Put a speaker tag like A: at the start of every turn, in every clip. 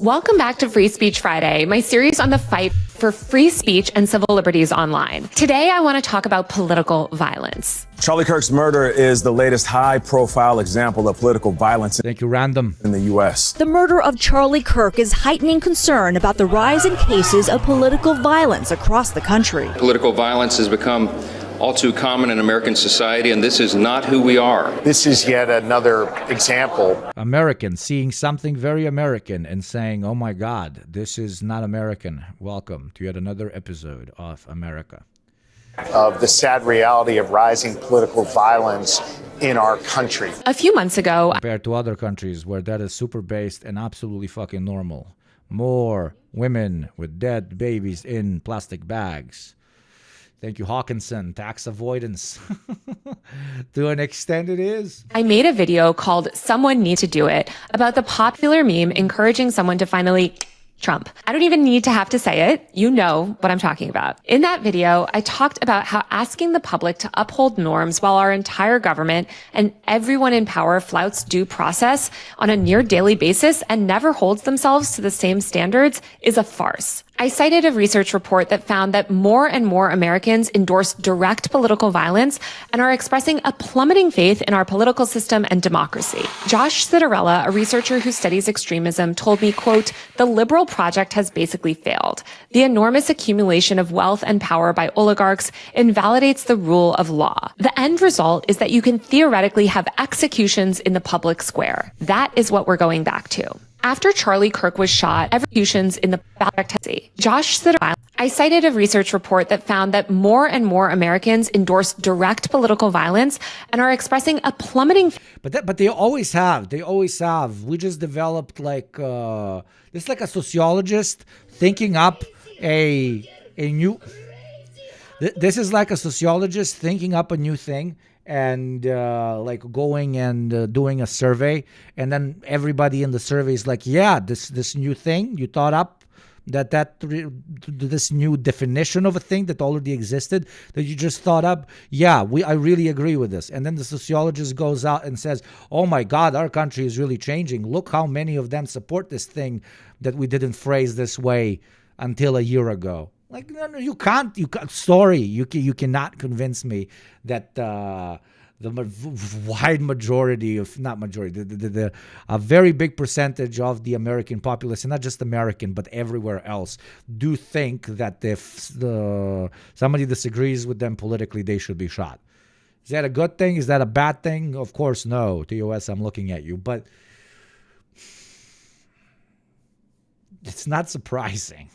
A: Welcome back to Free Speech Friday, my series on the fight for free speech and civil liberties online. Today, I want to talk about political violence.
B: Charlie Kirk's murder is the latest high-profile example of political violence.
C: Thank you, Random.
B: In the U.S.
D: The murder of Charlie Kirk is heightening concern about the rise in cases of political violence across the country.
E: Political violence has become all too common in American society, and this is not who we are.
F: This is yet another example.
C: American, seeing something very American and saying, oh my God, this is not American. Welcome to yet another episode of America.
F: Of the sad reality of rising political violence in our country.
A: A few months ago,
C: compared to other countries where that is super based and absolutely fucking normal. More women with dead babies in plastic bags. Thank you, Hawkinson. Tax avoidance. To an extent it is.
A: I made a video called Someone Needs to Do It about the popular meme encouraging someone to finally Trump. I don't even need to have to say it. You know what I'm talking about. In that video, I talked about how asking the public to uphold norms while our entire government and everyone in power flouts due process on a near daily basis and never holds themselves to the same standards is a farce. I cited a research report that found that more and more Americans endorse direct political violence and are expressing a plummeting faith in our political system and democracy. Josh Citarella, a researcher who studies extremism, told me, quote, "The liberal project has basically failed. The enormous accumulation of wealth and power by oligarchs invalidates the rule of law. The end result is that you can theoretically have executions in the public square. That is what we're going back to." After Charlie Kirk was shot, executions in the Josh Citarella. I cited a research report that found that more and more Americans endorse direct political violence and are expressing a plummeting.
C: But they always have. They always have. We just developed it's like a sociologist thinking up a new. This is like a sociologist thinking up a new thing. And going and doing a survey, and then everybody in the survey is like, yeah, this new thing you thought up, this new definition of a thing that already existed that you just thought up, yeah, I really agree with this. And then the sociologist goes out and says, oh my God, our country is really changing. Look how many of them support this thing that we didn't phrase this way until a year ago. Like, no, you can't. Sorry, you cannot convince me that the wide majority of, not majority, a very big percentage of the American populace, and not just American, but everywhere else, do think that if somebody disagrees with them politically, they should be shot. Is that a good thing? Is that a bad thing? Of course, no. TOS, I'm looking at you, but it's not surprising.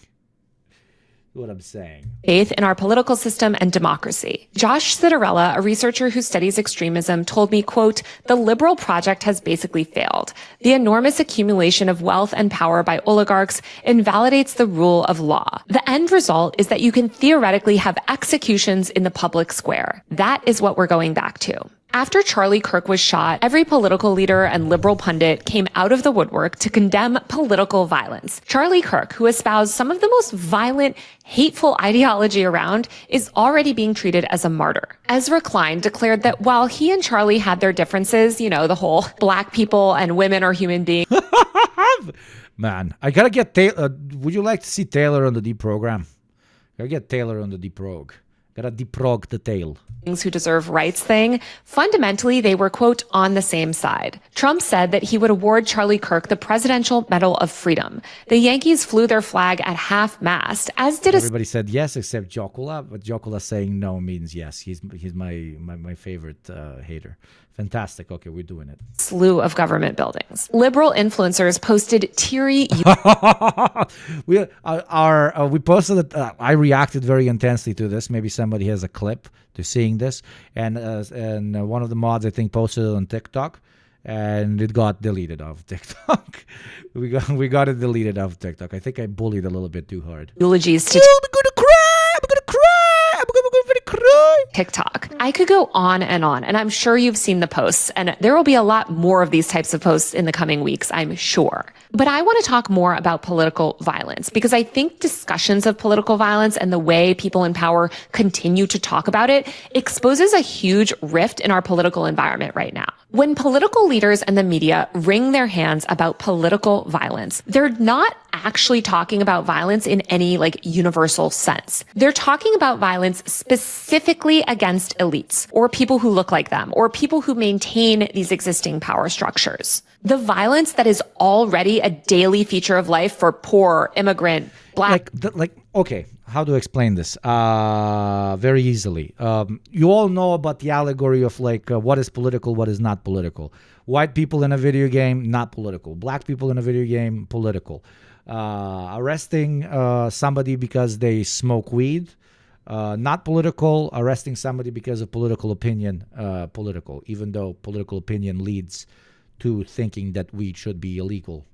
C: What I'm saying.
A: Faith in our political system and democracy. Josh Citarella, a researcher who studies extremism, told me, quote, "The liberal project has basically failed. The enormous accumulation of wealth and power by oligarchs invalidates the rule of law. The end result is that you can theoretically have executions in the public square. That is what we're going back to." After Charlie Kirk was shot, every political leader and liberal pundit came out of the woodwork to condemn political violence. Charlie Kirk, who espoused some of the most violent, hateful ideology around, is already being treated as a martyr. Ezra Klein declared that while he and Charlie had their differences, the whole black people and women are human beings.
C: Man, I gotta get Taylor. Would you like to see Taylor on the deprogram? Gotta get Taylor on the deprog. Gotta deprog the tail.
A: Who deserve rights thing, fundamentally they were, quote, on the same side. Trump said that he would award Charlie Kirk the Presidential Medal of Freedom. The Yankees flew their flag at half-mast, as did
C: everybody said yes except Jokula, but Jokula saying no means yes. He's my favorite hater. Fantastic. Okay, we're doing it.
A: Slew of government buildings. Liberal influencers posted teary.
C: We posted it. I reacted very intensely to this. Maybe somebody has a clip to seeing this, and one of the mods I think posted it on TikTok, and it got deleted off TikTok. we got it deleted off TikTok. I think I bullied a little bit too hard.
A: Eulogies to.
C: I'm gonna cry. I'm gonna cry. I'm gonna cry.
A: TikTok. I could go on, and I'm sure you've seen the posts, and there will be a lot more of these types of posts in the coming weeks, I'm sure. But I want to talk more about political violence because I think discussions of political violence and the way people in power continue to talk about it exposes a huge rift in our political environment right now. When political leaders and the media wring their hands about political violence, they're not actually talking about violence in any universal sense. They're talking about violence specifically against elites or people who look like them or people who maintain these existing power structures. The violence that is already a daily feature of life for poor, immigrant, Black.
C: Okay, how to explain this? Very easily. You all know about the allegory of what is political, what is not political. White people in a video game, not political. Black people in a video game, political. Arresting somebody because they smoke weed, not political. Arresting somebody because of political opinion, political. Even though political opinion leads to thinking that weed should be illegal,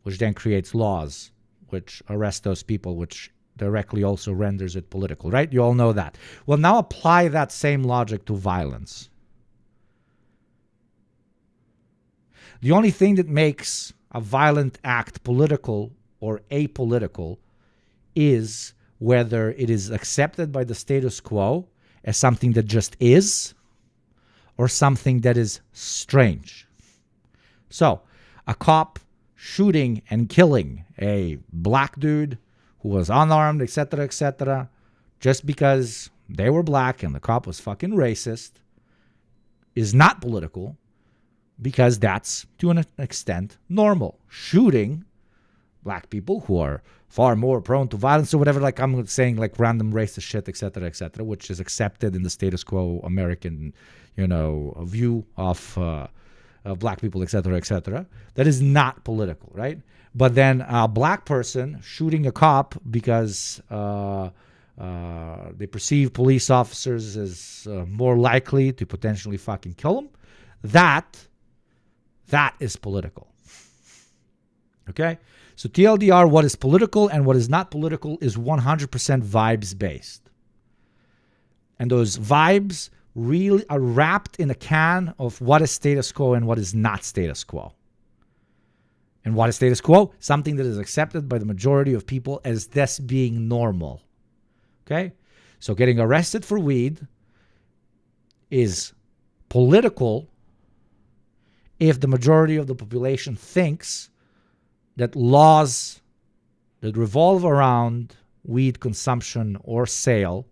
C: which then creates laws which arrest those people, which directly also renders it political, right? You all know that. Well, now apply that same logic to violence. The only thing that makes a violent act political or apolitical is whether it is accepted by the status quo as something that just is or something that is strange. So, a cop shooting and killing a black dude who was unarmed, etc., just because they were black and the cop was fucking racist is not political because that's, to an extent, normal. Shooting black people who are far more prone to violence or whatever, I'm saying random racist shit, etc., which is accepted in the status quo American, view of black people, etc., that is not political, right? But then a black person shooting a cop because they perceive police officers as more likely to potentially fucking kill them, that is political. Okay? So TLDR, what is political and what is not political is 100% vibes based. And those vibes really are wrapped in a can of what is status quo and what is not status quo. And what is status quo? Something that is accepted by the majority of people as this being normal. Okay? So getting arrested for weed is political if the majority of the population thinks that laws that revolve around weed consumption or sale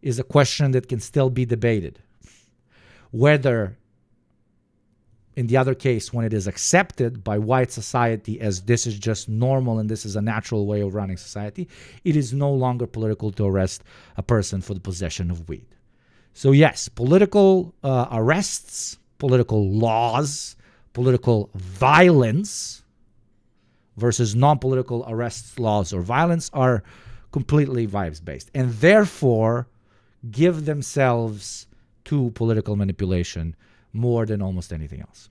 C: is a question that can still be debated. Whether, in the other case, when it is accepted by white society as this is just normal and this is a natural way of running society, it is no longer political to arrest a person for the possession of weed. So yes, political arrests, political laws, political violence versus non-political arrests, laws, or violence are completely vibes-based. And therefore give themselves to political manipulation more than almost anything else.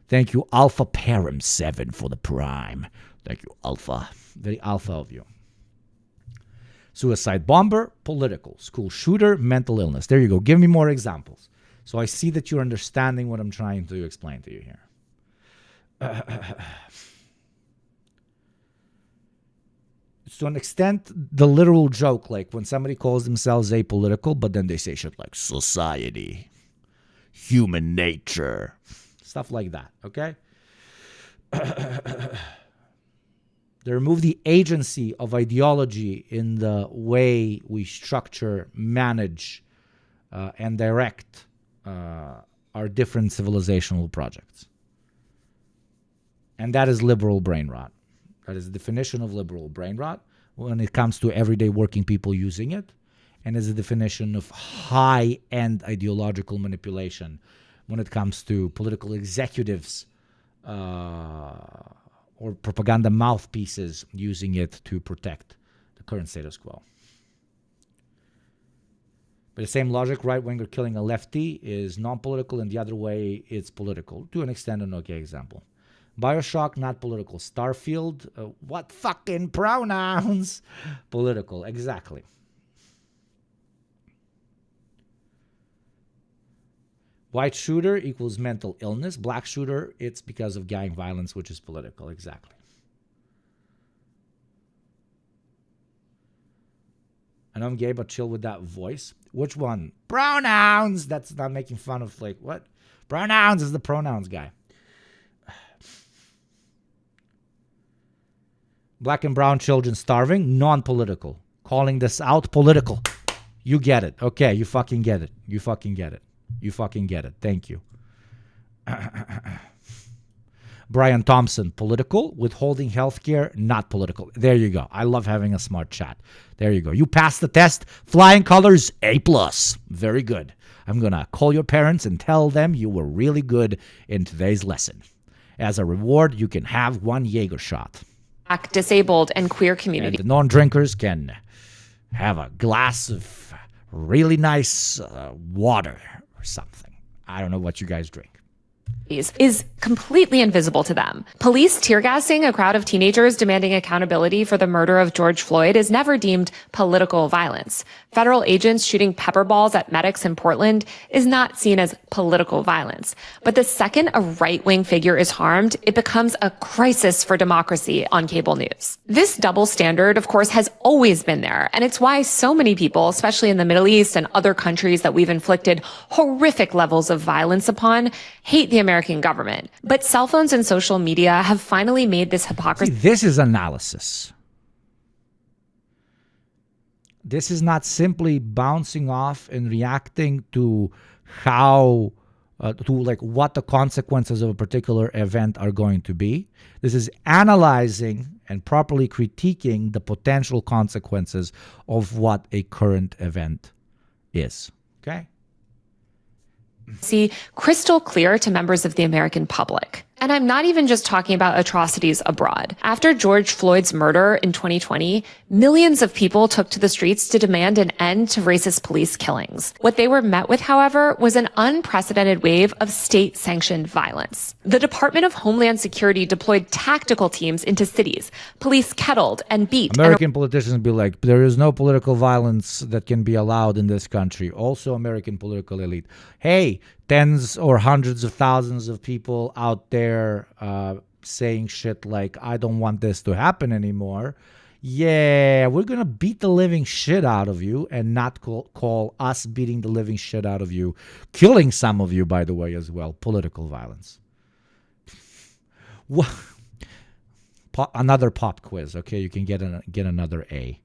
C: Thank you, Alpha Param 7 for the prime. Thank you, Alpha. Very alpha of you. Suicide bomber, political. School shooter, mental illness. There you go. Give me more examples. So I see that you're understanding what I'm trying to explain to you here. To an extent, the literal joke, when somebody calls themselves apolitical, but then they say shit like society, human nature, stuff like that, okay? They remove the agency of ideology in the way we structure, manage, and direct our different civilizational projects. And that is liberal brain rot. That is the definition of liberal brain rot when it comes to everyday working people using it, and is a definition of high-end ideological manipulation when it comes to political executives or propaganda mouthpieces using it to protect the current status quo. But the same logic, right-winger killing a lefty is non-political, and the other way, it's political. To an extent, an okay example. Bioshock, not political. Starfield, what fucking pronouns? Political, exactly. White shooter equals mental illness. Black shooter, it's because of gang violence, which is political. Exactly. And I'm gay, but chill with that voice. Which one? Pronouns. That's not making fun of, like, what? Pronouns is the pronouns guy. Black and brown children starving, non-political. Calling this out, political. You get it. Okay, you fucking get it. You fucking get it. You fucking get it. Thank you. Brian Thompson, political. Withholding healthcare, not political. There you go. I love having a smart chat. There you go. You passed the test. Flying colors, A+. Very good. I'm going to call your parents and tell them you were really good in today's lesson. As a reward, you can have 1 Jaeger shot.
A: Black, disabled, and queer community.
C: And the non-drinkers can have a glass of really nice water or something. I don't know what you guys drink.
A: Is completely invisible to them. Police tear gassing a crowd of teenagers demanding accountability for the murder of George Floyd is never deemed political violence. Federal agents shooting pepper balls at medics in Portland is not seen as political violence. But the second a right-wing figure is harmed, it becomes a crisis for democracy on cable news. This double standard, of course, has always been there. And it's why so many people, especially in the Middle East and other countries that we've inflicted horrific levels of violence upon, hate the American government. But cell phones and social media have finally made this hypocrisy.
C: This is analysis. This is not simply bouncing off and reacting to how, what the consequences of a particular event are going to be. This is analyzing and properly critiquing the potential consequences of what a current event is. Okay?
A: See crystal clear to members of the American public. And I'm not even just talking about atrocities abroad. After George Floyd's murder in 2020, millions of people took to the streets to demand an end to racist police killings. What they were met with, however, was an unprecedented wave of state-sanctioned violence. The Department of Homeland Security deployed tactical teams into cities. Police kettled and beat.
C: American politicians be like, there is no political violence that can be allowed in this country. Also, American political elite. Hey, tens or hundreds of thousands of people out there saying shit like, I don't want this to happen anymore. Yeah, we're going to beat the living shit out of you and not call us beating the living shit out of you, killing some of you, by the way, as well, political violence. Another pop quiz, okay? You can get another A.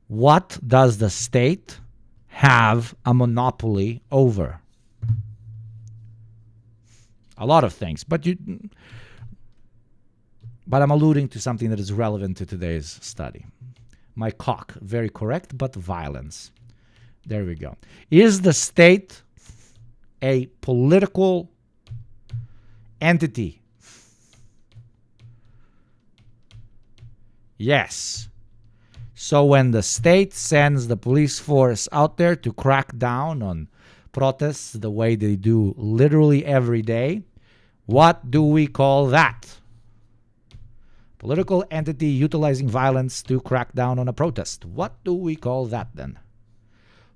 C: What does the state have a monopoly over? A lot of things, but I'm alluding to something that is relevant to today's study. My cock, very correct, but violence. There we go. Is the state a political entity? Yes. So when the state sends the police force out there to crack down on protests the way they do literally every day, what do we call that? Political entity utilizing violence to crack down on a protest. What do we call that then?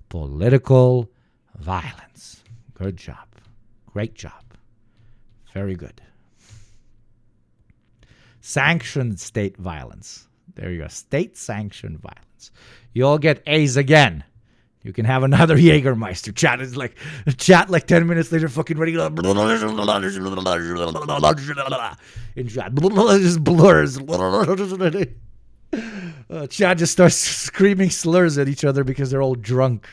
C: Political violence. Good job. Great job. Very good. Sanctioned state violence. There you go. State-sanctioned violence. You all get A's again. You can have another Jägermeister. Chat like 10 minutes later, fucking ready. In chat, just blurs. Chat just starts screaming slurs at each other because they're all drunk.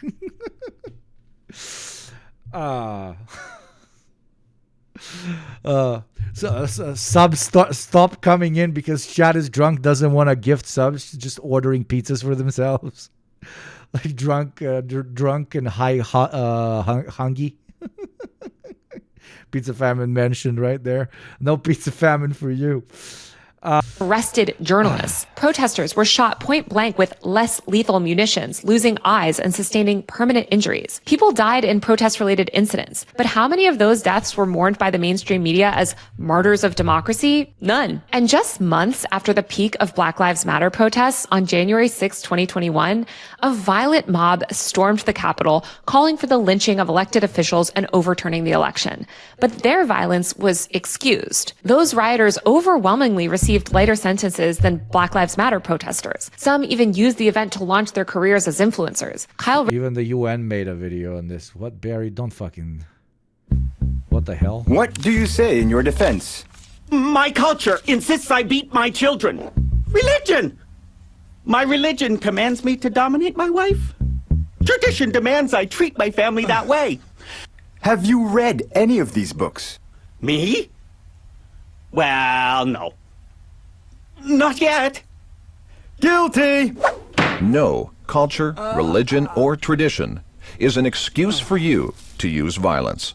C: Subs stop coming in because chat is drunk, doesn't want to gift subs, just ordering pizzas for themselves. Like drunk and hungry. Pizza famine mentioned right there. No pizza famine for you.
A: arrested journalists. Protesters were shot point blank with less lethal munitions, losing eyes and sustaining permanent injuries. People died in protest-related incidents. But how many of those deaths were mourned by the mainstream media as martyrs of democracy? None. And just months after the peak of Black Lives Matter protests on January 6, 2021, a violent mob stormed the Capitol, calling for the lynching of elected officials and overturning the election. But their violence was excused. Those rioters overwhelmingly received lighter sentences than Black Lives Matter protesters. Some even used the event to launch their careers as influencers.
C: Even the UN made a video on this. What, Barry? Don't fucking... What the hell?
G: What do you say in your defense?
H: My culture insists I beat my children. Religion! My religion commands me to dominate my wife. Tradition demands I treat my family that way.
G: Have you read any of these books?
H: Me? Well, no. Not yet.
G: Guilty!
I: No culture, religion, or tradition is an excuse for you to use violence.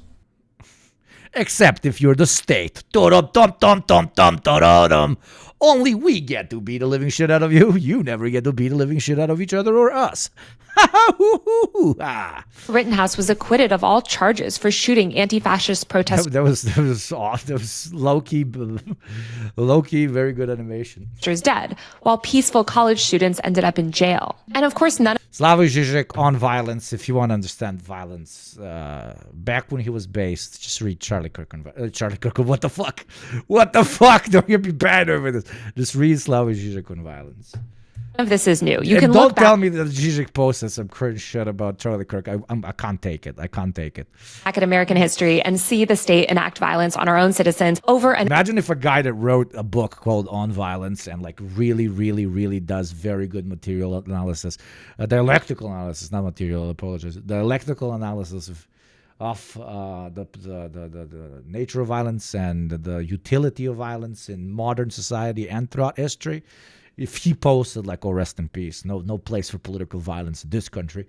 C: Except if you're the state. Dum-dum-dum-dum-dum-dum-dum. Only we get to beat the living shit out of you. You never get to beat the living shit out of each other or us.
A: Rittenhouse was acquitted of all charges for shooting anti-fascist protesters.
C: That was low-key, very good animation.
A: Dead, while peaceful college students ended up in jail. And of course, none of
C: Slavoj Žižek on violence. If you want to understand violence, back when he was based, just read Charlie Kirk. Charlie Kirk, what the fuck? What the fuck? Don't get me bad over this. Just read Slavoj Žižek on violence.
A: of this is new. You
C: and
A: can
C: don't
A: look
C: tell
A: back
C: me that Žižek posted some cringe shit about Charlie Kirk. I can't take it. I can't take it.
A: at American history and see the state enact violence on our own citizens over and
C: Imagine if a guy that wrote a book called On Violence and like really does very good material analysis, dialectical analysis, not material, I apologize, dialectical analysis of the nature of violence and the utility of violence in modern society and throughout history. If he posted like, "Oh, rest in peace, no place for political violence in this country,"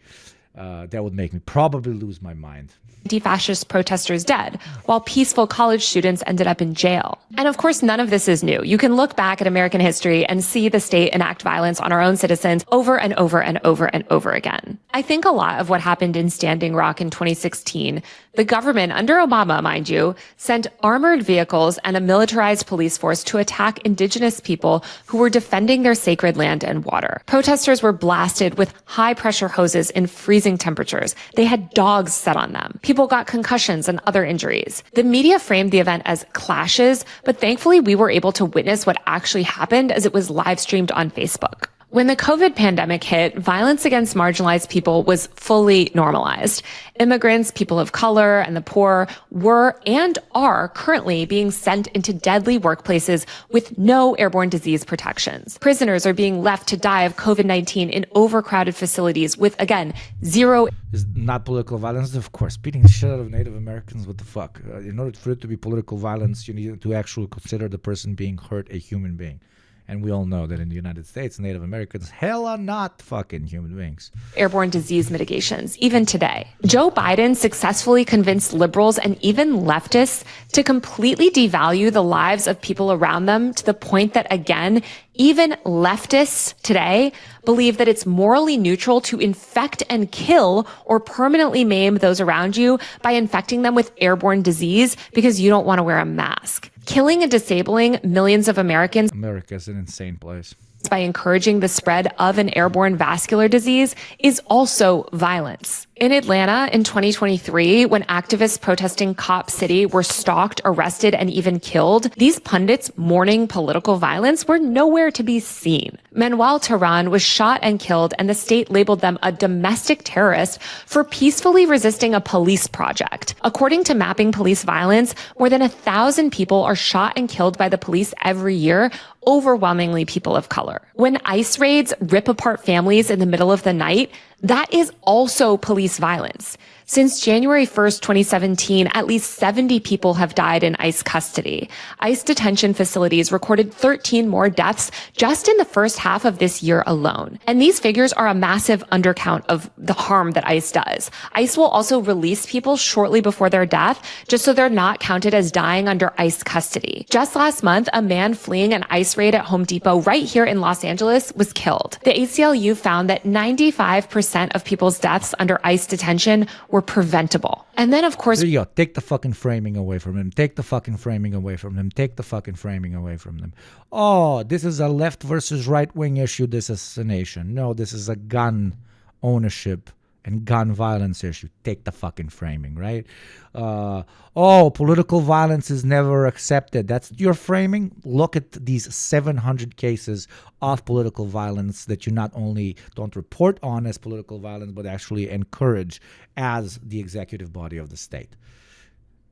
C: that would make me probably lose my mind.
A: anti-fascist protesters dead, while peaceful college students ended up in jail. And of course, none of this is new. You can look back at American history and see the state enact violence on our own citizens over and over and over and over again. I think a lot of what happened in Standing Rock in 2016, the government, under Obama, mind you, sent armored vehicles and a militarized police force to attack indigenous people who were defending their sacred land and water. Protesters were blasted with high-pressure hoses in freezing temperatures. They had dogs set on them. People got concussions and other injuries. The media framed the event as clashes, but thankfully we were able to witness what actually happened as it was live streamed on Facebook. When the COVID pandemic hit, violence against marginalized people was fully normalized. Immigrants, people of color, and the poor were and are currently being sent into deadly workplaces with no airborne disease protections. Prisoners are being left to die of COVID-19 in overcrowded facilities with, again, zero.
C: Is not political violence, of course. Beating the shit out of Native Americans, what the fuck? In order for it to be political violence, you need to actually consider the person being hurt a human being. And we all know that in the United States, Native Americans hell are not fucking human beings.
A: Airborne disease mitigations, even today. Joe Biden successfully convinced liberals and even leftists to completely devalue the lives of people around them to the point that, again, even leftists today believe that it's morally neutral to infect and kill or permanently maim those around you by infecting them with airborne disease because you don't want to wear a mask. Killing and disabling millions of Americans.
C: America's an insane place.
A: By encouraging the spread of an airborne vascular disease is also violence. In Atlanta in 2023, when activists protesting Cop City were stalked, arrested, and even killed, these pundits mourning political violence were nowhere to be seen. Manuel Tehran was shot and killed, and the state labeled them a domestic terrorist for peacefully resisting a police project. According to Mapping Police Violence, more than 1,000 people are shot and killed by the police every year, overwhelmingly people of color. When ICE raids rip apart families in the middle of the night, that is also police violence. Since January 1st, 2017, at least 70 people have died in ICE custody. ICE detention facilities recorded 13 more deaths just in the first half of this year alone. And these figures are a massive undercount of the harm that ICE does. ICE will also release people shortly before their death, just so they're not counted as dying under ICE custody. Just last month, a man fleeing an ICE raid at Home Depot right here in Los Angeles was killed. The ACLU found that 95% of people's deaths under ICE detention were preventable. And then, of course,
C: there you go. Take the fucking framing away from him. Take the fucking framing away from him. Take the fucking framing away from them. Oh, this is a left versus right wing issue, this assassination. No, this is a gun ownership and gun violence issue. Take the fucking framing, right? Political violence is never accepted. That's your framing. Look at these 700 cases of political violence that you not only don't report on as political violence, but actually encourage as the executive body of the state,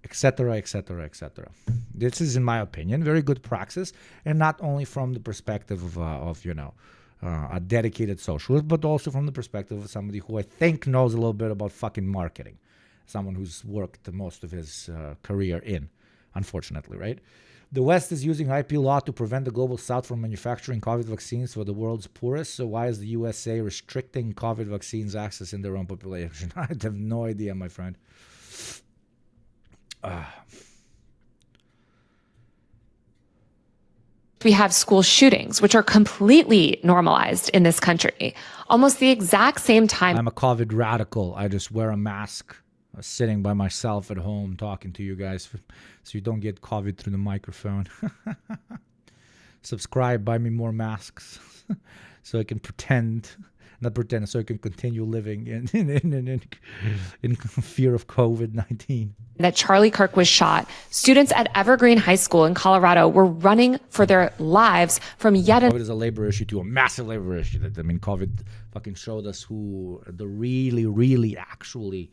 C: etc., etc., etc. This is, in my opinion, very good praxis, and not only from the perspective of a dedicated socialist, but also from the perspective of somebody who I think knows a little bit about fucking marketing. Someone who's worked most of his career in, unfortunately, right? The West is using IP law to prevent the global South from manufacturing COVID vaccines for the world's poorest. So why is the USA restricting COVID vaccines access in their own population? I have no idea, my friend.
A: We have school shootings, which are completely normalized in this country. Almost the exact same time.
C: I'm a COVID radical. I just wear a mask, sitting by myself at home talking to you guys so you don't get COVID through the microphone. Subscribe, buy me more masks so I can so I can continue living in fear of COVID-19.
A: That Charlie Kirk was shot. Students at Evergreen High School in Colorado were running for their lives from
C: COVID is a labor issue to a massive labor issue. COVID fucking showed us who the really, really, actually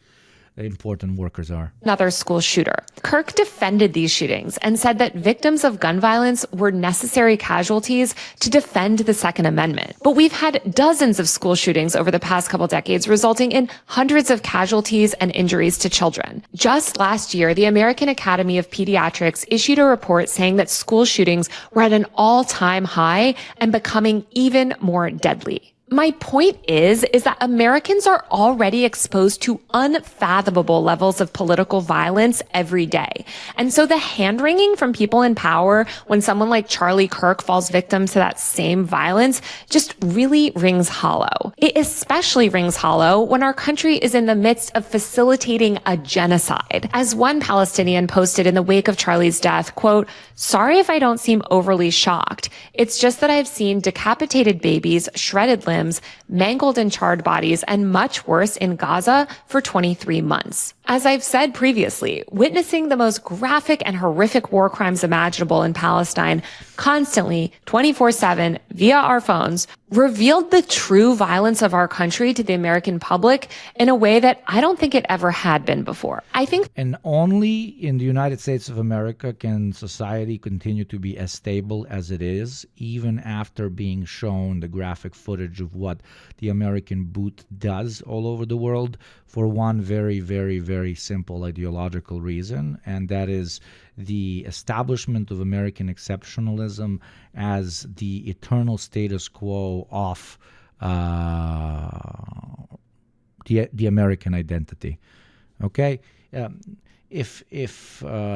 C: important workers are.
A: Another school shooter. Kirk defended these shootings and said that victims of gun violence were necessary casualties to defend the Second Amendment. But we've had dozens of school shootings over the past couple decades, resulting in hundreds of casualties and injuries to children. Just last year, the American Academy of Pediatrics issued a report saying that school shootings were at an all-time high and becoming even more deadly. My point is that Americans are already exposed to unfathomable levels of political violence every day. And so the hand-wringing from people in power when someone like Charlie Kirk falls victim to that same violence just really rings hollow. It especially rings hollow when our country is in the midst of facilitating a genocide. As one Palestinian posted in the wake of Charlie's death, quote, "Sorry if I don't seem overly shocked. It's just that I've seen decapitated babies, shredded limbs, mangled and charred bodies, and much worse in Gaza for 23 months. As I've said previously, witnessing the most graphic and horrific war crimes imaginable in Palestine constantly, 24/7, via our phones, revealed the true violence of our country to the American public in a way that I don't think it ever had been before. I think,
C: and only in the United States of America can society continue to be as stable as it is, even after being shown the graphic footage of what the American boot does all over the world, for one very, very, very simple ideological reason, and that is the establishment of American exceptionalism as the eternal status quo of the American identity. Okay? If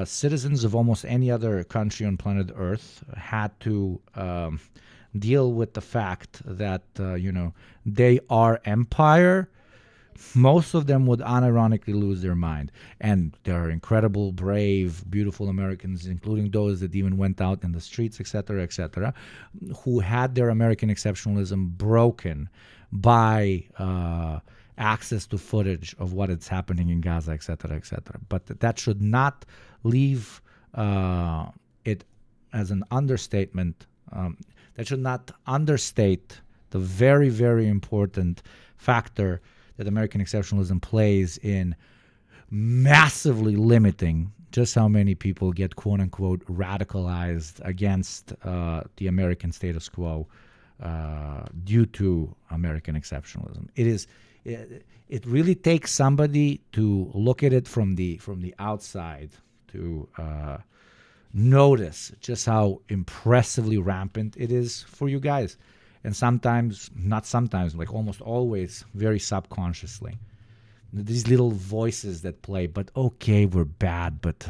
C: citizens of almost any other country on planet Earth had to deal with the fact that they are empire, most of them would unironically lose their mind. And there are incredible, brave, beautiful Americans, including those that even went out in the streets, etc., who had their American exceptionalism broken by access to footage of what is happening in Gaza, etc., etc. But that should not leave it as an understatement. That should not understate the very, very important factor that American exceptionalism plays in massively limiting just how many people get quote-unquote radicalized against the American status quo due to American exceptionalism. It really takes somebody to look at it from the outside to notice just how impressively rampant it is for you guys. And sometimes, not sometimes, like almost always, very subconsciously. These little voices that play, but okay, we're bad, but,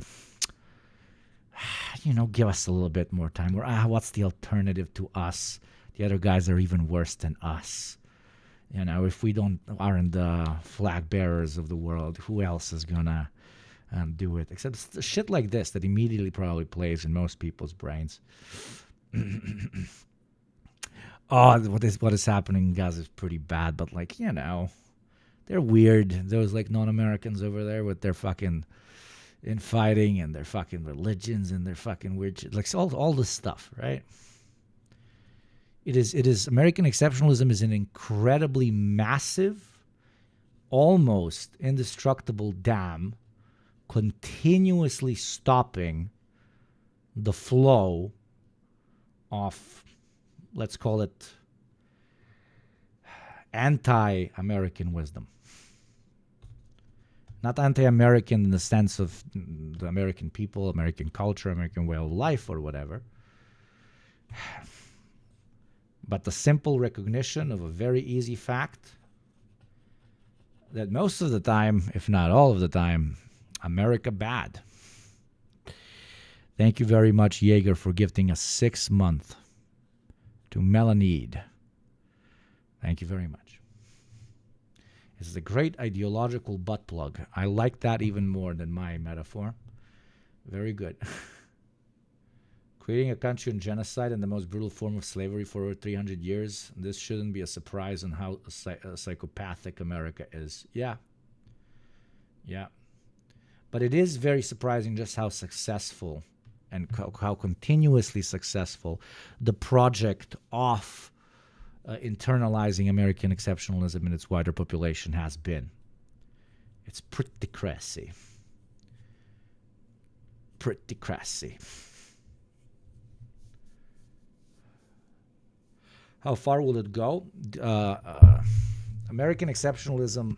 C: give us a little bit more time. Or, what's the alternative to us? The other guys are even worse than us. If we aren't the flag bearers of the world, who else is gonna do it? Except shit like this that immediately probably plays in most people's brains. Oh, what is happening in Gaza is pretty bad, but they're weird. Those non-Americans over there with their fucking infighting and their fucking religions and their fucking weird shit. All this stuff, right? It is American exceptionalism is an incredibly massive, almost indestructible dam continuously stopping the flow of, let's call it, anti-American wisdom. Not anti-American in the sense of the American people, American culture, American way of life, or whatever. But the simple recognition of a very easy fact that most of the time, if not all of the time, America bad. Thank you very much, Jaeger, for gifting us 6 months to Melanede. Thank you very much. This is a great ideological butt plug. I like that even more than my metaphor. Very good. Creating a country in genocide and the most brutal form of slavery for over 300 years. This shouldn't be a surprise on how psychopathic America is. Yeah. But it is very surprising just how successful and how continuously successful the project of internalizing American exceptionalism in its wider population has been. It's pretty crazy. Pretty crazy. How far will it go? American exceptionalism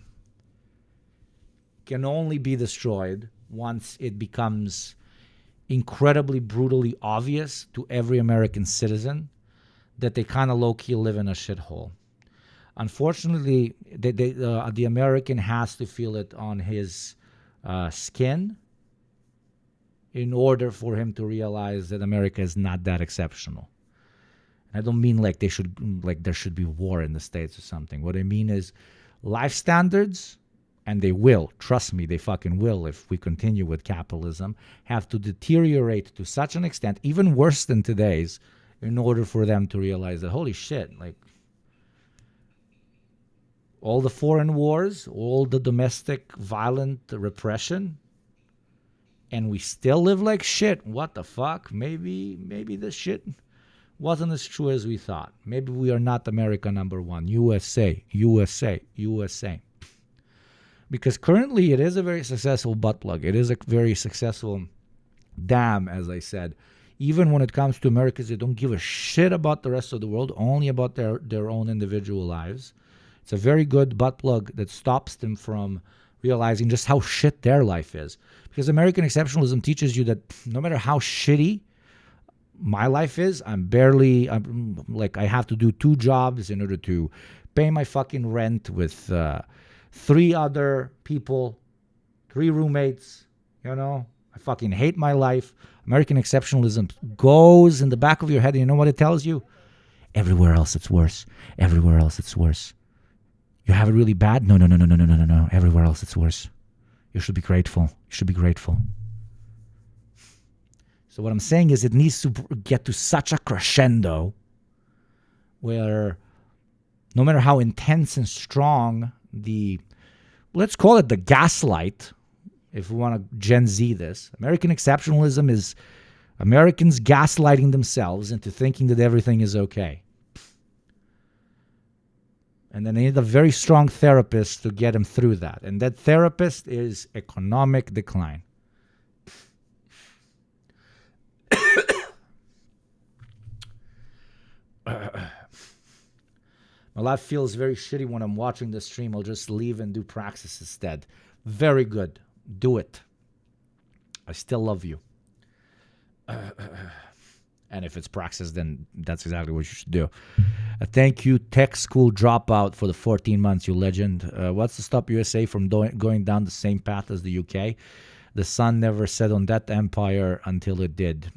C: can only be destroyed once it becomes incredibly brutally obvious to every American citizen that they kind of low-key live in a shithole. Unfortunately, the American has to feel it on his skin in order for him to realize that America is not that exceptional. I don't mean there should be war in the States or something. What I mean is life standards, and they will, trust me, they fucking will if we continue with capitalism, have to deteriorate to such an extent, even worse than today's, in order for them to realize that, holy shit, all the foreign wars, all the domestic violent repression, and we still live like shit. What the fuck? Maybe this shit wasn't as true as we thought. Maybe we are not America number one. USA. Because currently it is a very successful butt plug. It is a very successful dam, as I said. Even when it comes to Americans, they don't give a shit about the rest of the world, only about their own individual lives. It's a very good butt plug that stops them from realizing just how shit their life is. Because American exceptionalism teaches you that no matter how shitty my life is, I have to do 2 jobs in order to pay my fucking rent with 3 other people, 3 roommates, I fucking hate my life. American exceptionalism goes in the back of your head, and you know what it tells you? Everywhere else it's worse. Everywhere else it's worse. You have it really bad? No. Everywhere else it's worse. You should be grateful. You should be grateful. So what I'm saying is it needs to get to such a crescendo where no matter how intense and strong let's call it the gaslight, if we want to Gen Z this, American exceptionalism is Americans gaslighting themselves into thinking that everything is okay. And then they need a very strong therapist to get them through that. And that therapist is economic decline. My life feels very shitty when I'm watching the stream. I'll just leave and do praxis instead. Very good. Do it. I still love you. And if it's praxis, then that's exactly what you should do. Thank you, Tech School Dropout, for the 14 months, you legend. What's to stop USA from going down the same path as the UK? The sun never set on that empire until it did.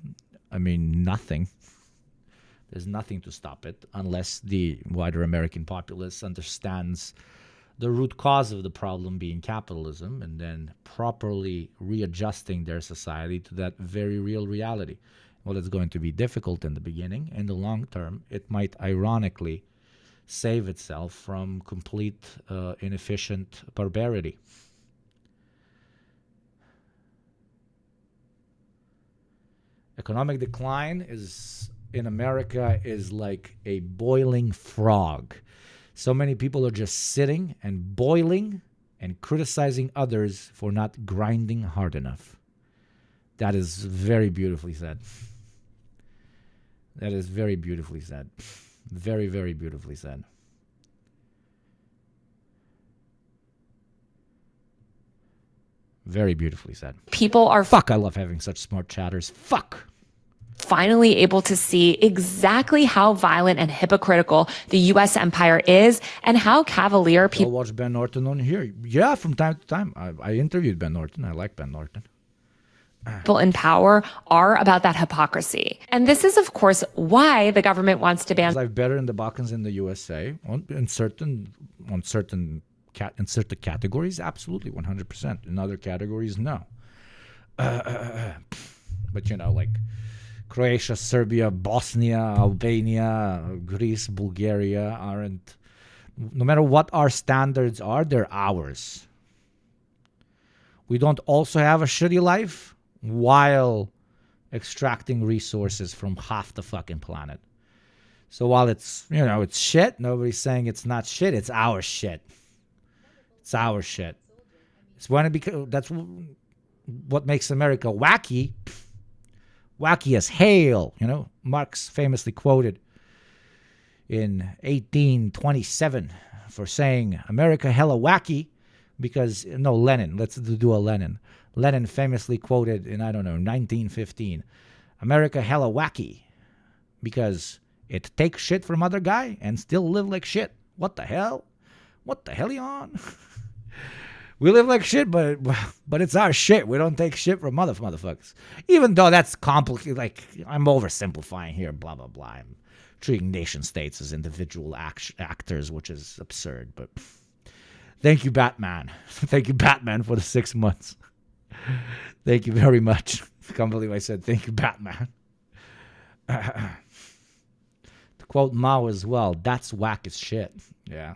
C: I mean, nothing. There's nothing to stop it unless the wider American populace understands the root cause of the problem being capitalism and then properly readjusting their society to that very real reality. Well, it's going to be difficult in the beginning. In the long term, it might ironically save itself from complete inefficient barbarity. Economic decline in America is like a boiling frog. So many people are just sitting and boiling and criticizing others for not grinding hard enough. That is very beautifully said. That is very beautifully said. Very, very beautifully said. Very beautifully said.
A: People are
C: Fuck, I love having such smart chatters. Fuck.
A: Finally able to see exactly how violent and hypocritical the U.S. empire is and how cavalier
C: I'll watch Ben Norton on here. Yeah, from time to time. I interviewed Ben Norton. I like Ben Norton.
A: people in power are about that hypocrisy. And this is, of course, why the government wants to ban
C: Life better in the Balkans in the USA in certain categories, absolutely 100%. In other categories, no. But like Croatia, Serbia, Bosnia, Albania, Greece, Bulgaria aren't. No matter what our standards are, they're ours. We don't also have a shitty life while extracting resources from half the fucking planet. So while it's, it's shit, nobody's saying it's not shit. It's our shit. It's our shit. It's when that's what makes America wacky. Wacky as hell. Marx famously quoted in 1827 for saying America hella wacky because, Lenin, let's do a Lenin. Lenin famously quoted in, 1915, America hella wacky because it takes shit from other guy and still live like shit. What the hell? What the hell you on? We live like shit, but it's our shit. We don't take shit from motherfuckers. Even though that's complicated, I'm oversimplifying here, blah, blah, blah. I'm treating nation states as individual actors, which is absurd. But thank you, Batman. Thank you, Batman, for the 6 months. Thank you very much. I can't believe I said thank you, Batman. To quote Mao as well, that's whack as shit. Yeah.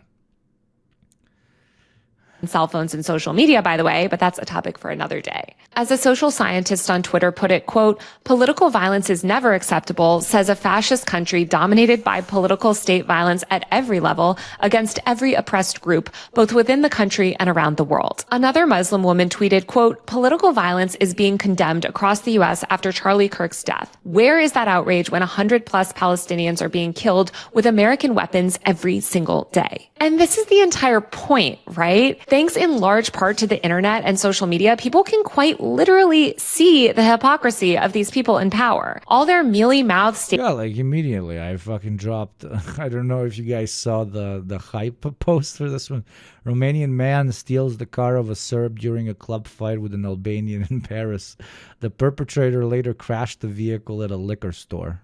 A: cell phones and social media, by the way, but that's a topic for another day. As a social scientist on Twitter put it, quote, political violence is never acceptable, says a fascist country dominated by political state violence at every level against every oppressed group, both within the country and around the world. Another Muslim woman tweeted, quote, political violence is being condemned across the U.S. after Charlie Kirk's death. Where is that outrage when 100+ Palestinians are being killed with American weapons every single day? And this is the entire point, right? Thanks in large part to the internet and social media, people can quite literally see the hypocrisy of these people in power. All their mealy-mouthed
C: Yeah, immediately I fucking dropped. I don't know if you guys saw the hype post for this one. Romanian man steals the car of a Serb during a club fight with an Albanian in Paris. The perpetrator later crashed the vehicle at a liquor store.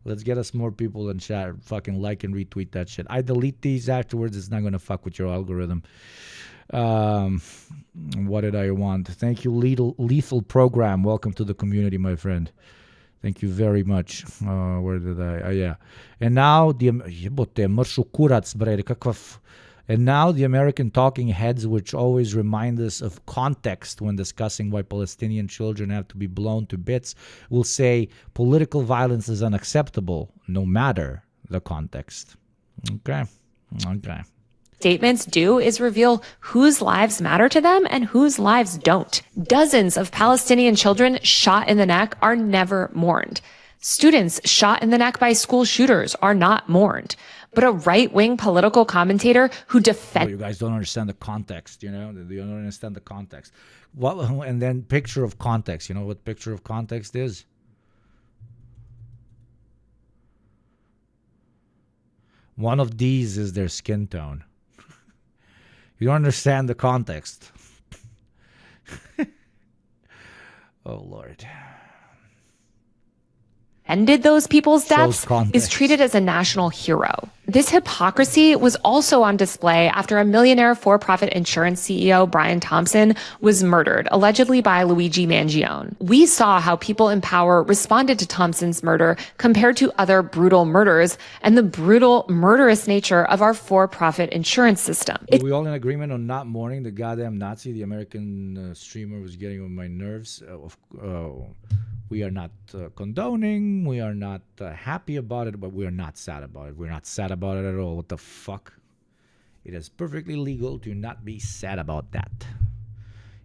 C: Let's get us more people in chat. Fucking like and retweet that shit. I delete these afterwards. It's not going to fuck with your algorithm. What did I want? Thank you, Lethal Program. Welcome to the community, my friend. Thank you very much. Where did I? Yeah. And now And now the American talking heads, which always remind us of context when discussing why Palestinian children have to be blown to bits, will say political violence is unacceptable no matter the context. Okay.
A: Statements do is reveal whose lives matter to them and whose lives don't. Dozens of Palestinian children shot in the neck are never mourned. Students shot in the neck by school shooters are not mourned. But a right-wing political commentator who defends...
C: You guys don't understand the context, you know? You don't understand the context. And then picture of context. You know what picture of context is? One of these is their skin tone. You don't understand the context. Oh, Lord.
A: ended those people's deaths is treated as a national hero. This hypocrisy was also on display after a millionaire for-profit insurance CEO, Brian Thompson, was murdered, allegedly by Luigi Mangione. We saw how people in power responded to Thompson's murder compared to other brutal murders and the brutal, murderous nature of our for-profit insurance system.
C: Are we all in agreement on not mourning the goddamn Nazi? The American streamer was getting on my nerves. We are not condoning. We are not happy about it, but we are not sad about it. We're not sad about it at all. What the fuck? It is perfectly legal to not be sad about that,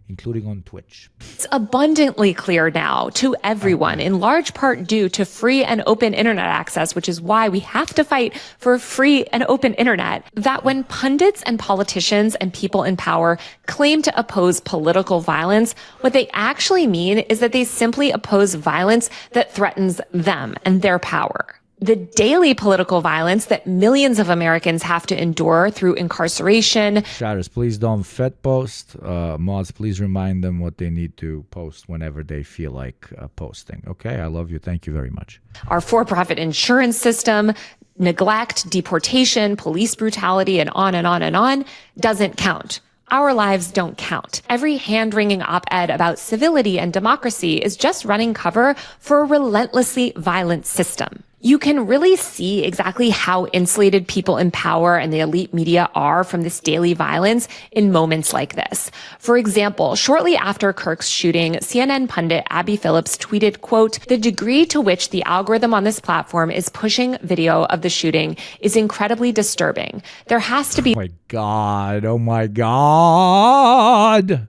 C: including on Twitch.
A: It's abundantly clear now to everyone, in large part due to free and open internet access, which is why we have to fight for free and open internet, that when pundits and politicians and people in power claim to oppose political violence, what they actually mean is that they simply oppose violence that threatens them and their power. The daily political violence that millions of Americans have to endure through incarceration.
C: Shatters, please don't Fed post. Mods, please remind them what they need to post whenever they feel like posting. Okay, I love you. Thank you very much.
A: Our for-profit insurance system, neglect, deportation, police brutality, and on and on and on doesn't count. Our lives don't count. Every hand-wringing op-ed about civility and democracy is just running cover for a relentlessly violent system. You can really see exactly how insulated people in power and the elite media are from this daily violence in moments like this. For example, shortly after Kirk's shooting, CNN pundit Abby Phillips tweeted, quote, "The degree to which the algorithm on this platform is pushing video of the shooting is incredibly disturbing. There has to be..."
C: Oh my God. Oh my God.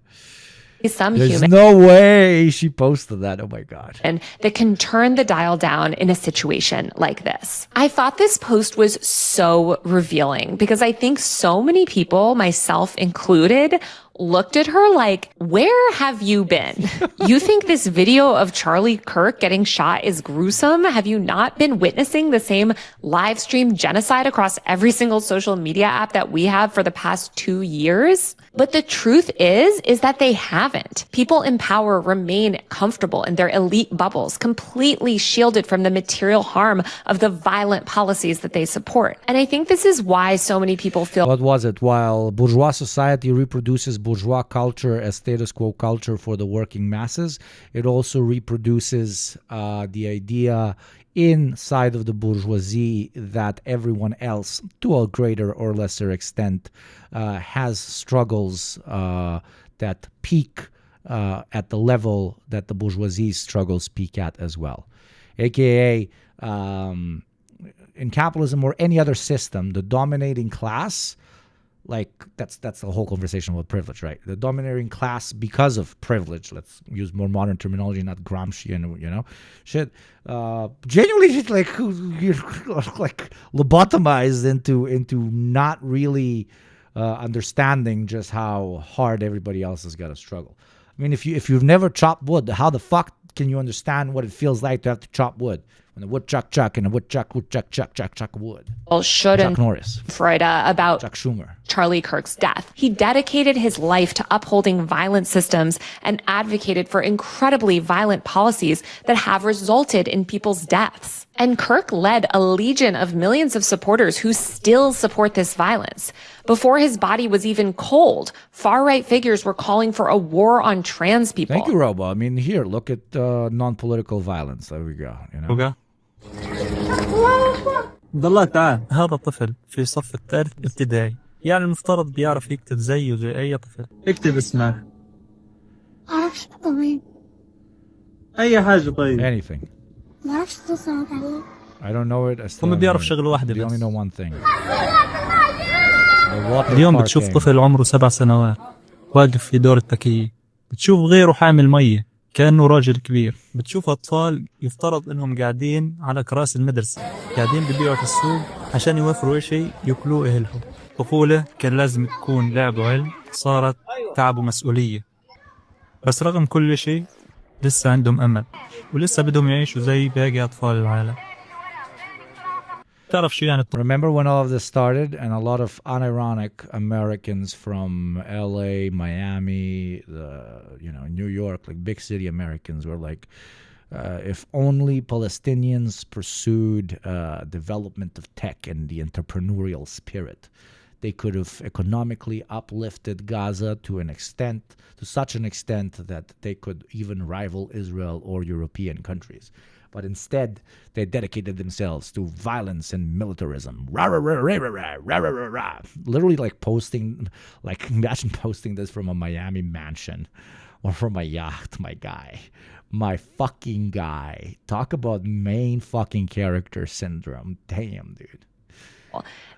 C: There's no way she posted that. Oh my God.
A: And that can turn the dial down in a situation like this. I thought this post was so revealing because I think so many people, myself included, looked at her like, where have you been? You think this video of Charlie Kirk getting shot is gruesome? Have you not been witnessing the same live stream genocide across every single social media app that we have for the past 2 years? But the truth is that they haven't. People in power remain comfortable in their elite bubbles, completely shielded from the material harm of the violent policies that they support. And I think this is why so many people feel...
C: What was it? While bourgeois society reproduces bourgeois culture as status quo culture for the working masses, it also reproduces the idea inside of the bourgeoisie that everyone else, to a greater or lesser extent, has struggles that peak at the level that the bourgeoisie's struggles peak at as well. AKA, in capitalism or any other system, the dominating class, like that's the whole conversation about privilege, right? The dominating class, because of privilege, let's use more modern terminology, not Gramsci and shit. Genuinely, just like lobotomized into not really understanding just how hard everybody else has got to struggle. I mean, if you've never chopped wood, how the fuck can you understand what it feels like to have to chop wood? When the woodchuck chuck and the woodchuck wood.
A: Well, shouldn't
C: Chuck Norris.
A: Freud about
C: Chuck Schumer.
A: Charlie Kirk's death. He dedicated his life to upholding violent systems and advocated for incredibly violent policies that have resulted in people's deaths. And Kirk led a legion of millions of supporters who still support this violence. Before his body was even cold, far-right figures were calling for a war on trans people.
C: Thank you, Robo. I mean, here, look at non-political violence. There we go.
J: Okay. ضلك تعال هذا طفل في صف الثالث ابتدائي يعني المفترض بيعرف يكتب زيه زي أي طفل اكتب اسمك
K: معرفش طبيب
J: أي حاجة طيب
C: anything
K: معرفش تصعد عليه
C: I don't know it.
J: هم بيعرف شغل واحدة
C: بس.
J: بس
C: only know one thing.
J: اليوم بتشوف طفل عمره 7 سنوات واقف في دور التكييف بتشوف غيره حامل مية كأنه راجل كبير. بتشوف أطفال يفترض إنهم قاعدين على كراسي المدرسة، قاعدين ببيعوا في السوق عشان يوفروا شيء يأكلوه أهلهم. طفولة كان لازم تكون لعب وعلم، صارت تعب ومسؤولية. بس رغم كل شيء لسه عندهم أمل، ولسه بدهم يعيشوا زي باقي أطفال العالم. تعرف شو يعني؟
C: Remember when all of this started and a lot of unironic Americans from LA, Miami, New York, like big city Americans were like, if only Palestinians pursued development of tech and the entrepreneurial spirit, they could have economically uplifted Gaza to such an extent that they could even rival Israel or European countries. But instead, they dedicated themselves to violence and militarism. Rah, rah, rah, rah, rah, rah, rah, rah, rah. Literally imagine posting this from a Miami mansion or from a yacht, my guy. My fucking guy. Talk about main fucking character syndrome. Damn, dude.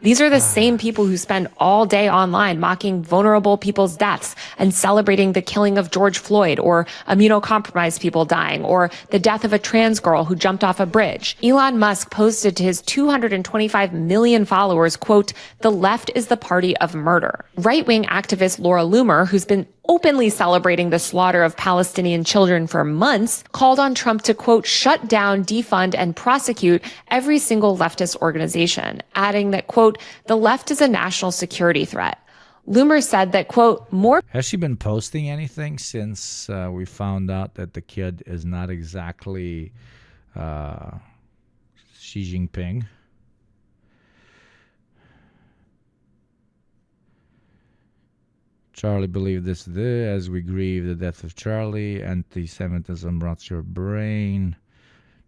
A: These are the same people who spend all day online mocking vulnerable people's deaths and celebrating the killing of George Floyd or immunocompromised people dying or the death of a trans girl who jumped off a bridge. Elon Musk posted to his 225 million followers, quote, "The left is the party of murder." Right-wing activist Laura Loomer, who's been openly celebrating the slaughter of Palestinian children for months, called on Trump to, quote, "shut down, defund, and prosecute every single leftist organization," adding that, quote, "the left is a national security threat." Loomer said that, quote, more...
C: Has she been posting anything since we found out that the kid is not exactly Xi Jinping? Charlie believed this as we grieve the death of Charlie. Anti-Semitism rots your brain.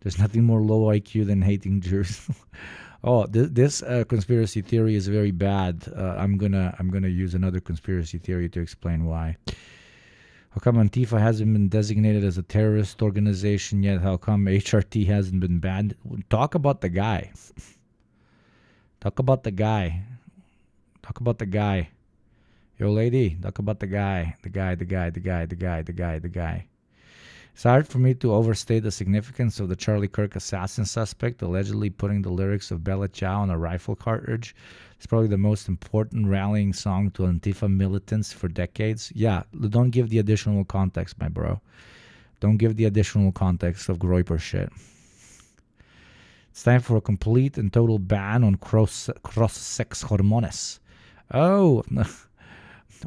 C: There's nothing more low IQ than hating Jews. Oh, this conspiracy theory is very bad. I'm gonna use another conspiracy theory to explain why. How come Antifa hasn't been designated as a terrorist organization yet? How come HRT hasn't been banned? Talk about the guy. Talk about the guy. Talk about the guy. Yo, lady, talk about the guy. The guy. It's hard for me to overstate the significance of the Charlie Kirk assassin suspect allegedly putting the lyrics of Bella Ciao on a rifle cartridge. It's probably the most important rallying song to Antifa militants for decades. Yeah, don't give the additional context, my bro. Don't give the additional context of Groyper shit. It's time for a complete and total ban on cross-sex hormones. Oh...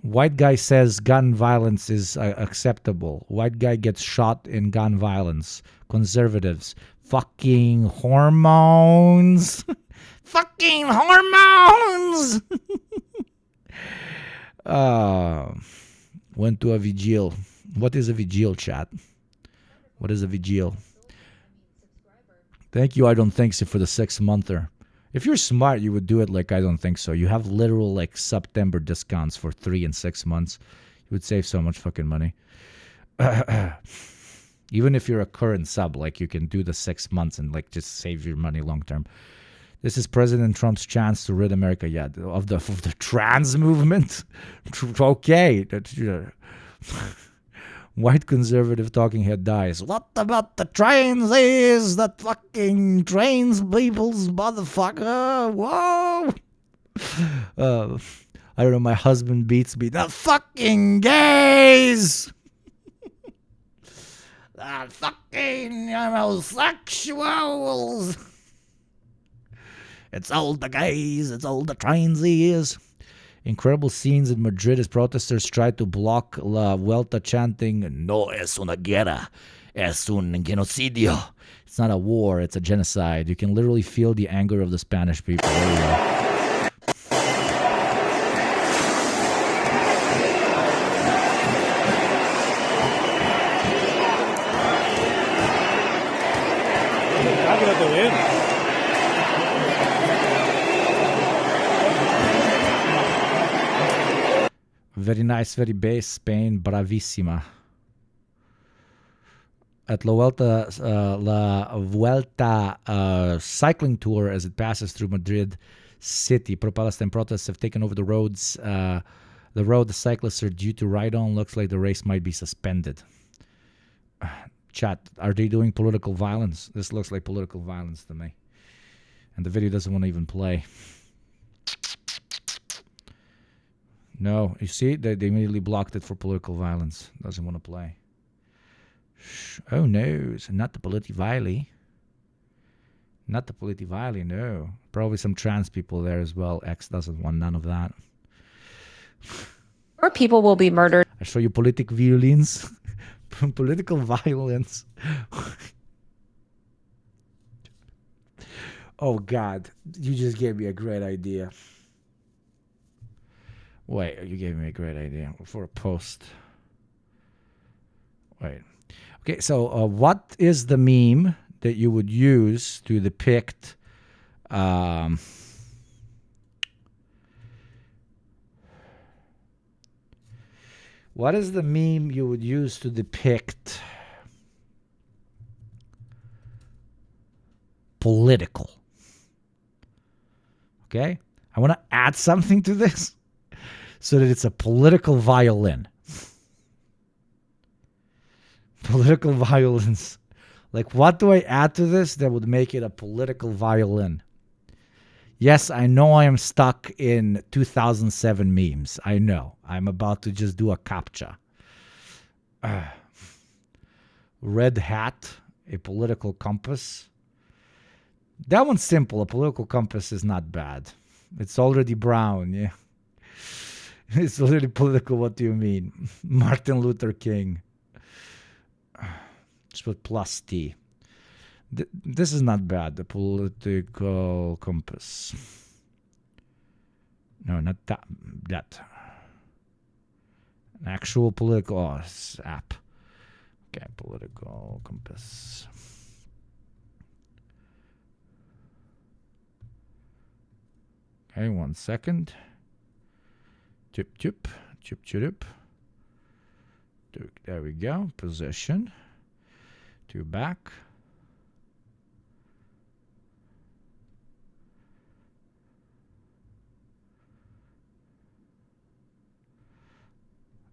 C: White guy says gun violence is acceptable. White guy gets shot in gun violence. Conservatives. Fucking hormones. Fucking hormones. Went to a vigil. What is a vigil, chat? What is a vigil? Thank you, I don't think so, for the 6-monther. If you're smart, you would do it like I don't think so. You have literal like September discounts for 3 and 6 months. You would save so much fucking money. Even if you're a current sub, like you can do the 6 months and like just save your money long term. This is President Trump's chance to rid America, of the trans movement. Okay. White conservative talking head dies. What about the transies that fucking trains people's motherfucker? Whoa! I don't know, my husband beats me. The fucking gays! The fucking homosexuals! It's all the gays, it's all the transies. Incredible scenes in Madrid as protesters tried to block La Vuelta chanting, "No es una guerra, es un genocidio." It's not a war, it's a genocide. You can literally feel the anger of the Spanish people. There you go. Very nice, very base. Spain, bravissima. At La Vuelta cycling tour as it passes through Madrid city. Pro-Palestine protests have taken over the roads. The road the cyclists are due to ride on looks like the race might be suspended. Chat, are they doing political violence? This looks like political violence to me. And the video doesn't want to even play. No, you see, they immediately blocked it for political violence. Doesn't want to play. Oh no, it's not the politivile. Not the politivile, no. Probably some trans people there as well. X doesn't want none of that.
A: More people will be murdered.
C: I show you political violence. Political violence. Oh God, you just gave me a great idea. Wait, you gave me a great idea for a post. Wait. Okay, so what is the meme that you would use to depict what is the meme you would use to depict political? Okay? I want to add something to this so that it's a political violin. Political violence. Like, what do I add to this that would make it a political violin? Yes, I know I am stuck in 2007 memes. I know. I'm about to just do a captcha. Red hat, a political compass. That one's simple. A political compass is not bad. It's already brown, yeah. It's already political. What do you mean? Martin Luther King. Just put plus T. This is not bad. The political compass. No, not that. That. An actual political app. Okay, political compass. Okay, 1 second. Chip, chip, chip, chip. There we go. Position. To back.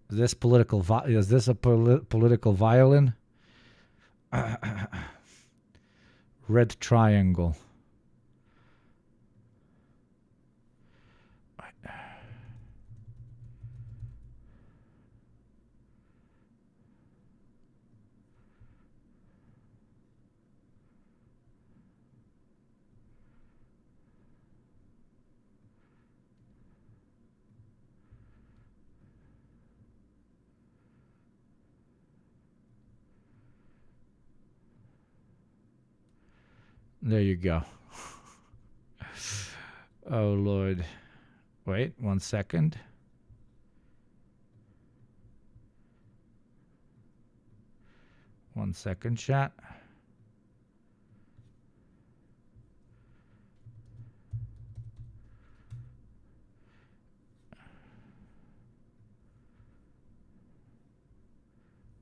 C: Is this political? Is this a political violin? Red triangle. There you go. Oh, Lord. Wait 1 second. One second, chat.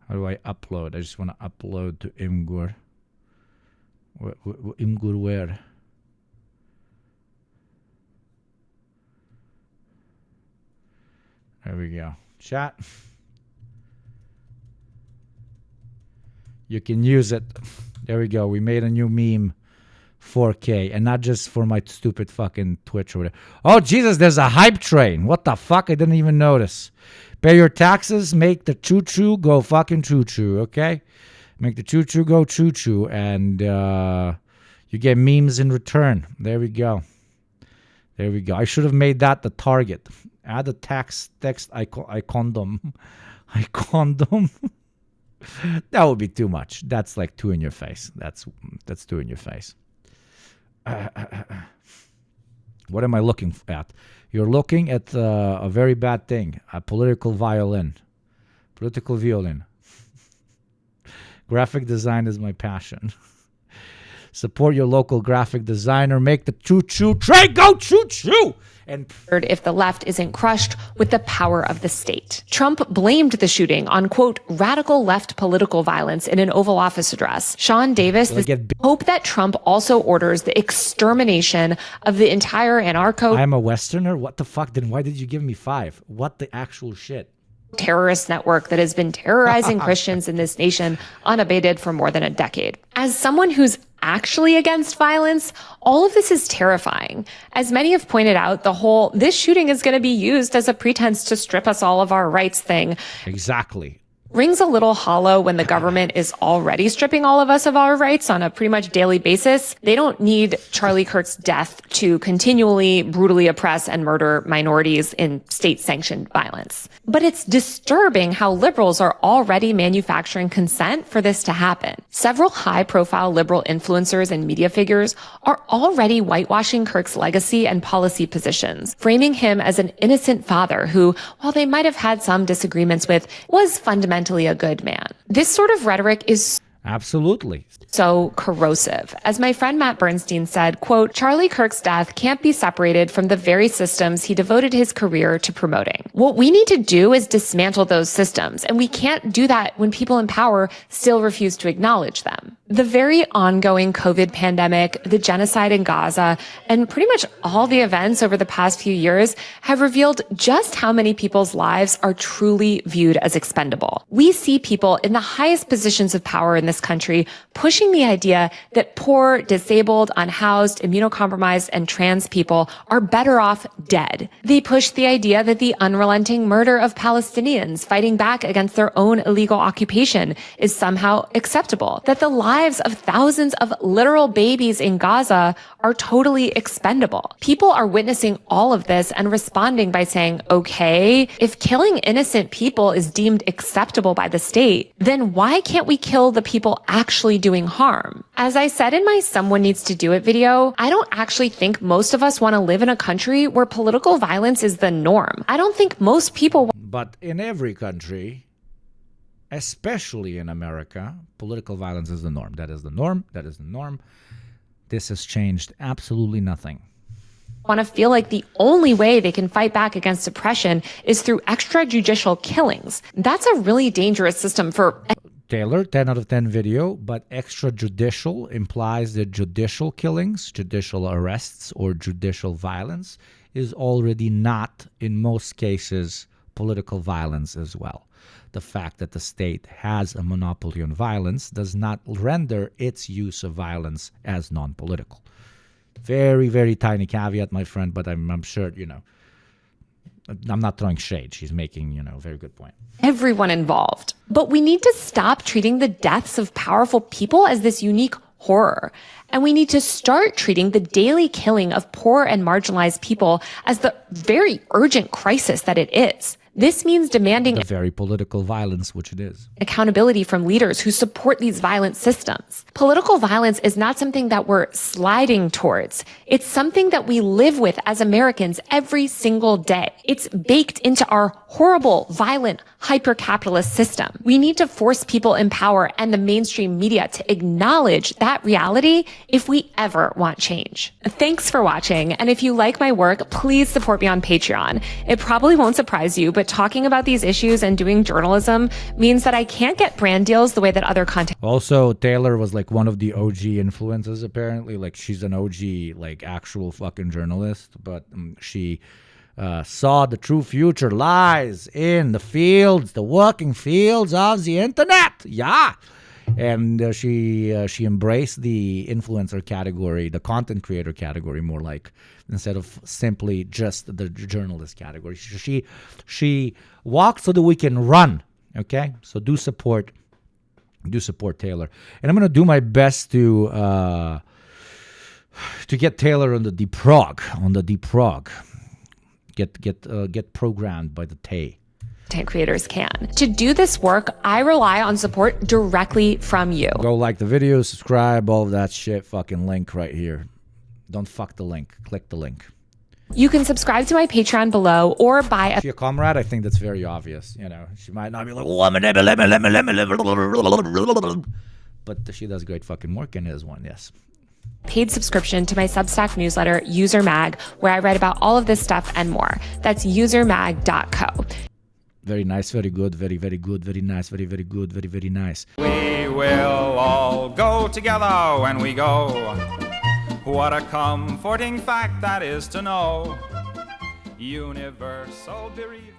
C: How do I upload? I just want to upload to Imgur. Imgur where? There we go. Chat. You can use it. There we go. We made a new meme. 4K. And not just for my stupid fucking Twitch or whatever. Oh, Jesus, there's a hype train. What the fuck? I didn't even notice. Pay your taxes. Make the choo-choo go fucking choo-choo. Okay? Make the choo-choo go choo-choo. And you get memes in return. There we go. There we go. I should have made that the target. Add a text I condom. I condom. That would be too much. That's like two in your face. That's two in your face. What am I looking at? You're looking at a very bad thing. A political violin. Political violin. Graphic design is my passion. Support your local graphic designer. Make the choo-choo train go choo-choo. And
A: if the left isn't crushed with the power of the state. Trump blamed the shooting on, quote, radical left political violence in an Oval Office address. Sean Davis, hope that Trump also orders the extermination of the entire anarcho.
C: I'm a Westerner? What the fuck? Then why did you give me 5? What the actual shit?
A: terrorist network that has been terrorizing Christians in this nation unabated for more than a decade. As someone who's actually against violence, all of this is terrifying. As many have pointed out, this shooting is going to be used as a pretense to strip us all of our rights thing.
C: Exactly.
A: Rings a little hollow when the government is already stripping all of us of our rights on a pretty much daily basis. They don't need Charlie Kirk's death to continually brutally oppress and murder minorities in state-sanctioned violence. But it's disturbing how liberals are already manufacturing consent for this to happen. Several high-profile liberal influencers and media figures are already whitewashing Kirk's legacy and policy positions, framing him as an innocent father who, while they might have had some disagreements with, was fundamentally a good man. This sort of rhetoric is
C: absolutely
A: so corrosive. As my friend Matt Bernstein said, quote, Charlie Kirk's death can't be separated from the very systems he devoted his career to promoting. What we need to do is dismantle those systems, and we can't do that when people in power still refuse to acknowledge them. The very ongoing COVID pandemic, the genocide in Gaza, and pretty much all the events over the past few years have revealed just how many people's lives are truly viewed as expendable. We see people in the highest positions of power in this country pushing the idea that poor, disabled, unhoused, immunocompromised, and trans people are better off dead. They push the idea that the unrelenting murder of Palestinians fighting back against their own illegal occupation is somehow acceptable, that the lives of thousands of literal babies in Gaza are totally expendable. People are witnessing all of this and responding by saying, okay, if killing innocent people is deemed acceptable by the state, then why can't we kill the people actually doing harm? As I said in my Someone Needs to Do It video, I don't actually think most of us want to live in a country where political violence is the norm. I don't think most people...
C: But in every country, especially in America, political violence is the norm. That is the norm. That is the norm. This has changed absolutely nothing.
A: Want to feel like the only way they can fight back against oppression is through extrajudicial killings. That's a really dangerous system for...
C: Taylor, 10 out of 10 video, but extrajudicial implies that judicial killings, judicial arrests, or judicial violence is already not, in most cases, political violence as well. The fact that the state has a monopoly on violence does not render its use of violence as non-political. Very, very tiny caveat, my friend, but I'm sure, I'm not throwing shade. She's making, a very good point.
A: Everyone involved. But we need to stop treating the deaths of powerful people as this unique horror. And we need to start treating the daily killing of poor and marginalized people as the very urgent crisis that it is. This means demanding
C: the very political violence, which it is.
A: Accountability from leaders who support these violent systems. Political violence is not something that we're sliding towards. It's something that we live with as Americans every single day. It's baked into our horrible, violent, hyper-capitalist system. We need to force people in power and the mainstream media to acknowledge that reality if we ever want change. Thanks for watching, and if you like my work, please support me on Patreon. It probably won't surprise you, but talking about these issues and doing journalism means that I can't get brand deals the way that other content...
C: Also, Taylor was like one of the OG influencers, apparently. Like, she's an OG, like, actual fucking journalist, but she... saw the true future lies in the fields, the working fields of the internet. Yeah. And she embraced the influencer category, the content creator category, more like, instead of simply just the journalist category. She walked so that we can run. Okay, so do support Taylor, and I'm gonna do my best to get Taylor on the deep prog. Get programmed by the Tay.
A: Content creators can. To do this work, I rely on support directly from you.
C: Go like the video, subscribe, all of that shit. Fucking link right here. Don't fuck the link. Click the link.
A: You can subscribe to my Patreon below or buy
C: Is she a comrade? I think that's very obvious. She might not be like, but she does great fucking work and is one, yes.
A: Paid subscription to my Substack newsletter, User Mag, where I write about all of this stuff and more. That's usermag.co.
C: Very nice, very good, very, very good, very nice, very, very good, very, very nice.
L: We will all go together when we go. What a comforting fact that is to know. Universal bereavement.